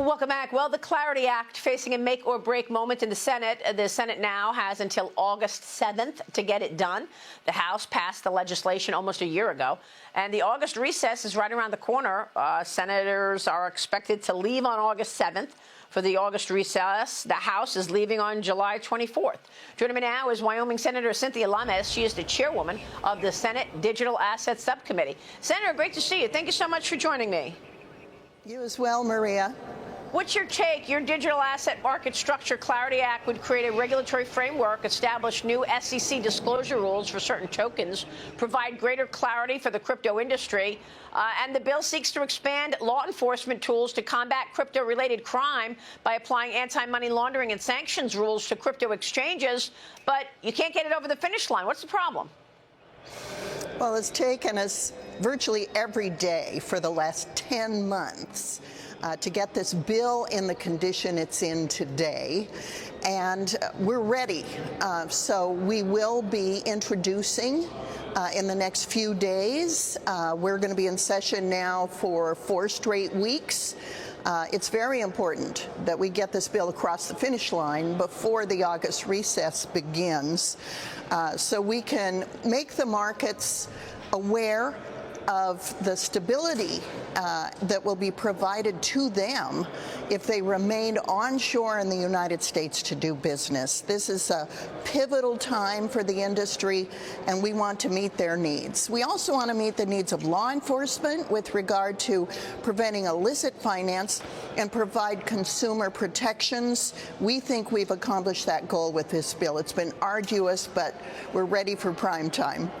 Well, welcome back. Well, the Clarity Act facing a make-or-break moment in the Senate. The Senate now has until August 7th to get it done. The House passed the legislation almost a year ago, and the August recess is right around the corner. Senators are expected to leave on August 7th for the August recess. The House is leaving on July 24th. Joining me now is Wyoming Senator Cynthia Lummis. She is the chairwoman of the Senate Digital Assets Subcommittee. Senator, great to see you. Thank you so much for joining me. You as well, Maria. What's your take? Your Digital Asset Market Structure Clarity Act would create a regulatory framework, establish new SEC disclosure rules for certain tokens, provide greater clarity for the crypto industry, and the bill seeks to expand law enforcement tools to combat crypto-related crime by applying anti-money laundering and sanctions rules to crypto exchanges. But you can't get it over the finish line. What's the problem? Well, it's taken us virtually every day for the last 10 months to get this bill in the condition it's in today, and we're ready. So we will be introducing in the next few days. We're going to be in session now for 4 straight weeks. It's very important that we get this bill across the finish line before the August recess begins, so we can make the markets aware of the stability that will be provided to them if they remain onshore in the United States to do business. This is a pivotal time for the industry, and we want to meet their needs. We also want to meet the needs of law enforcement with regard to preventing illicit finance and provide consumer protections. We think we've accomplished that goal with this bill. It's been arduous, but we're ready for prime time.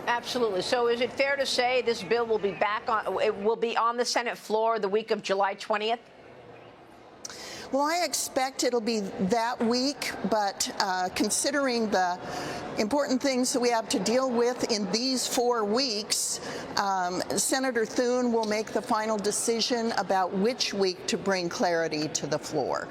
Absolutely. So is it fair to say this bill will be on the Senate floor the week of July 20th? Well, I expect it'll be that week, but considering the important things that we have to deal with in these 4 weeks, Senator Thune will make the final decision about which week to bring clarity to the floor.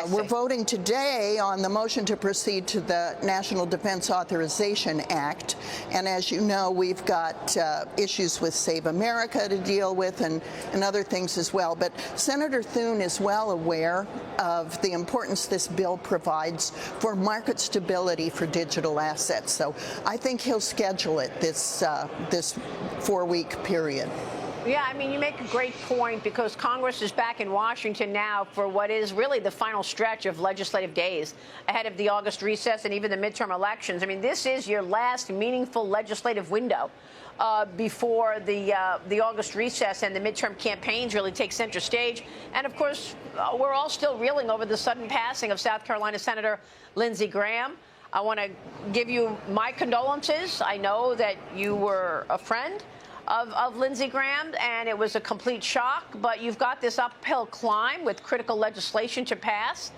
We're voting today on the motion to proceed to the National Defense Authorization Act, and as you know, we've got issues with Save America to deal with and other things as well. But Senator Thune is well aware of the importance this bill provides for market stability for digital assets. So I think he'll schedule it this 4-week period. Yeah, I mean, you make a great point because Congress is back in Washington now for what is really the final stretch of legislative days ahead of the August recess and even the midterm elections. I mean, this is your last meaningful legislative window before the August recess and the midterm campaigns really take center stage. And, of course, we're all still reeling over the sudden passing of South Carolina Senator Lindsey Graham. I want to give you my condolences. I know that you were a friend of Lindsey Graham, and it was a complete shock. But you've got this uphill climb with critical legislation to pass.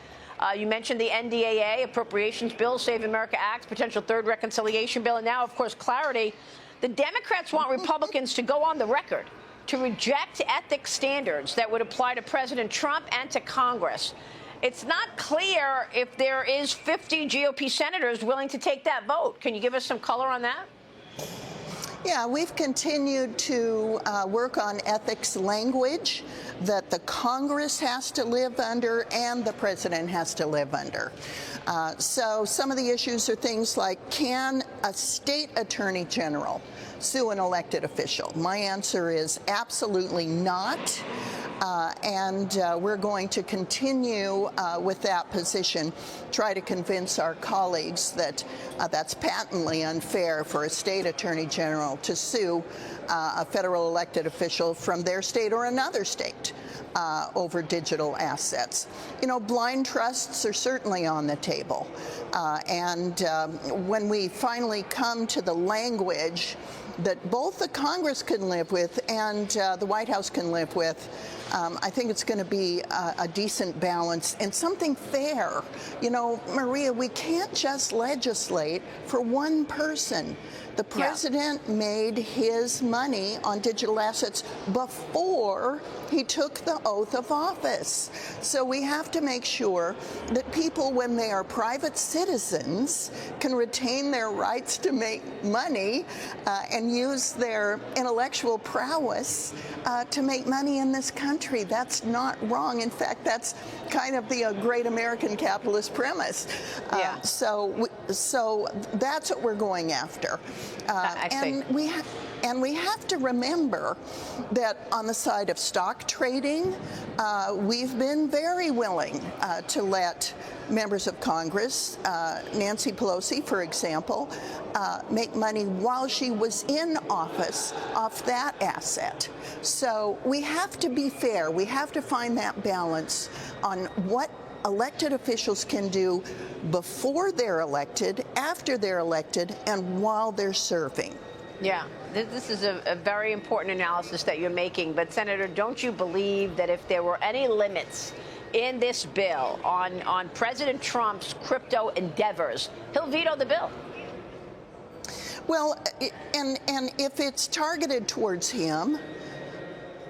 You mentioned the NDAA, Appropriations Bill, Save America Act, potential third reconciliation bill, and now, of course, clarity. The Democrats want Republicans to go on the record to reject ethics standards that would apply to President Trump and to Congress. It's not clear if there is 50 GOP senators willing to take that vote. Can you give us some color on that? Yeah, we've continued to work on ethics language that the Congress has to live under and the president has to live under. So some of the issues are things like, can a state attorney general sue an elected official? My answer is absolutely not. And we're going to continue with that position, try to convince our colleagues that that's patently unfair for a state attorney general to sue a federal elected official from their state or another state over digital assets. You know, blind trusts are certainly on the table. And when we finally come to the language that both the Congress can live with and the White House can live with, I think it's going to be a decent balance and something fair. You know, Maria, we can't just legislate for one person. The president made his money on digital assets before he took the oath of office. So we have to make sure that people, when they are private citizens, can retain their rights to make money and use their intellectual prowess to make money in this country. That's not wrong. In fact, that's kind of the great American capitalist premise. So that's what we're going after. And we have to remember that on the side of stock trading, we've been very willing to let members of Congress, Nancy Pelosi, for example, make money while she was in office off that asset. So we have to be fair. We have to find that balance on what elected officials can do before they're elected, after they're elected, and while they're serving. Yeah, this is a very important analysis that you're making. But, Senator, don't you believe that if there were any limits in this bill on President Trump's crypto endeavors, he'll veto the bill? Well, and if it's targeted towards him,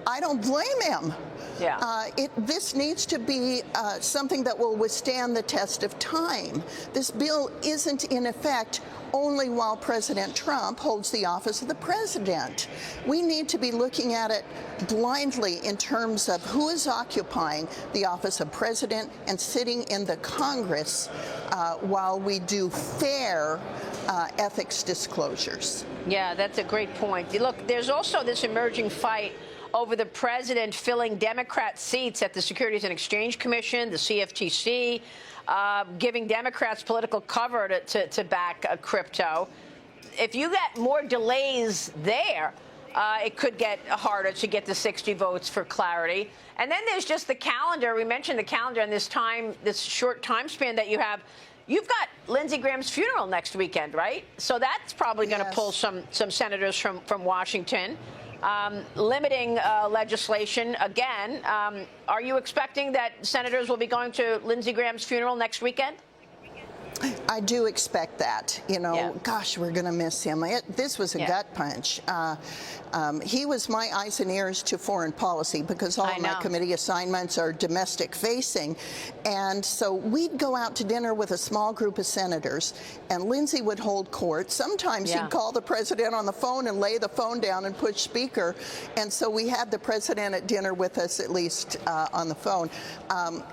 I don't blame him. Yeah. This needs to be something that will withstand the test of time. This bill isn't in effect only while President Trump holds the office of the president. We need to be looking at it blindly in terms of who is occupying the office of president and sitting in the Congress while we do fair ethics disclosures. Yeah, that's a great point. Look, there's also this emerging fight over the president filling Democrat seats at the Securities and Exchange Commission, the CFTC, giving Democrats political cover to back crypto. If you get more delays there, it could get harder to get the 60 votes for clarity. And then there's just the calendar. We mentioned the calendar and this short time span that you have. You've got Lindsey Graham's funeral next weekend, right? So that's probably going to pull some senators from Washington. Limiting legislation again. Are you expecting that senators will be going to Lindsey Graham's funeral next weekend? I do expect that. Gosh, we're going to miss him. This was a gut punch. He was my eyes and ears to foreign policy because all of my committee assignments are domestic facing. And so we'd go out to dinner with a small group of senators, and Lindsey would hold court. Sometimes he'd call the president on the phone and lay the phone down and push speaker. And so we had the president at dinner with us, at least on the phone.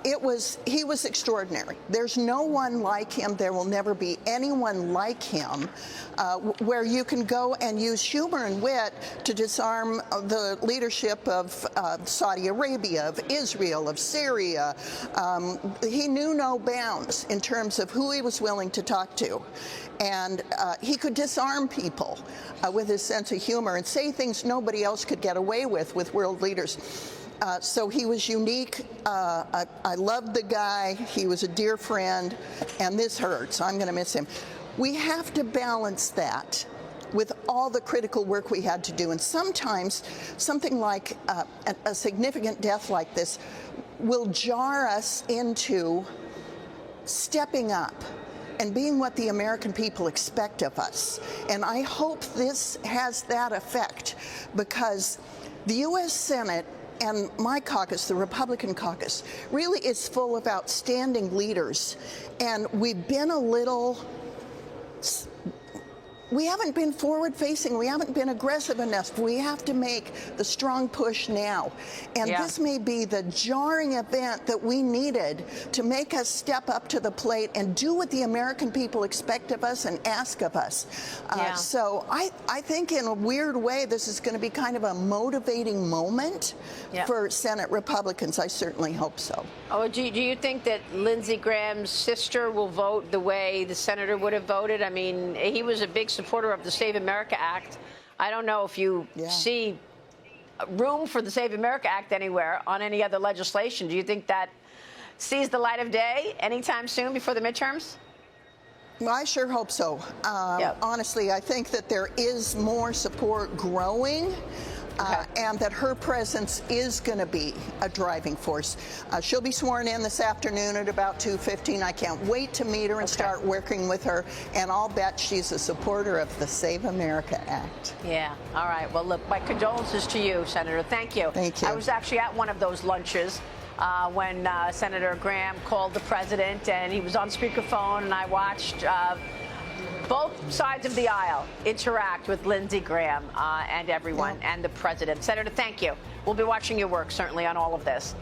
He was extraordinary. There's no one like him. There will never be anyone like him, where you can go and use humor and wit to disarm the leadership of Saudi Arabia, of Israel, of Syria. He knew no bounds in terms of who he was willing to talk to. And he could disarm people with his sense of humor and say things nobody else could get away with world leaders. So he was unique. I loved the guy. He was a dear friend. And this hurts. I'm going to miss him. We have to balance that with all the critical work we had to do. And sometimes something like a significant death like this will jar us into stepping up and being what the American people expect of us. And I hope this has that effect, because the U.S. Senate and my caucus, the Republican caucus, really is full of outstanding leaders. And we've been we haven't been forward-facing. We haven't been aggressive enough. We have to make the strong push now. And this may be the jarring event that we needed to make us step up to the plate and do what the American people expect of us and ask of us. So I think in a weird way, this is going to be kind of a motivating moment for Senate Republicans. I certainly hope so. Oh, do you think that Lindsey Graham's sister will vote the way the senator would have voted? I mean, he was a big supporter of the Save America Act. I don't know if you see room for the Save America Act anywhere on any other legislation. Do you think that sees the light of day anytime soon before the midterms? Well, I sure hope so. Honestly, I think that there is more support growing and that her presence is going to be a driving force. She'll be sworn in this afternoon at about 2:15. I can't wait to meet her and start working with her, and I'll bet she's a supporter of the Save America Act. Yeah. All right. Well, look, my condolences to you, Senator. Thank you. Thank you. I was actually at one of those lunches when Senator Graham called the president, and he was on speakerphone, and I watched both sides of the aisle interact with Lindsey Graham and everyone and the president. Senator, thank you. We'll be watching your work, certainly, on all of this.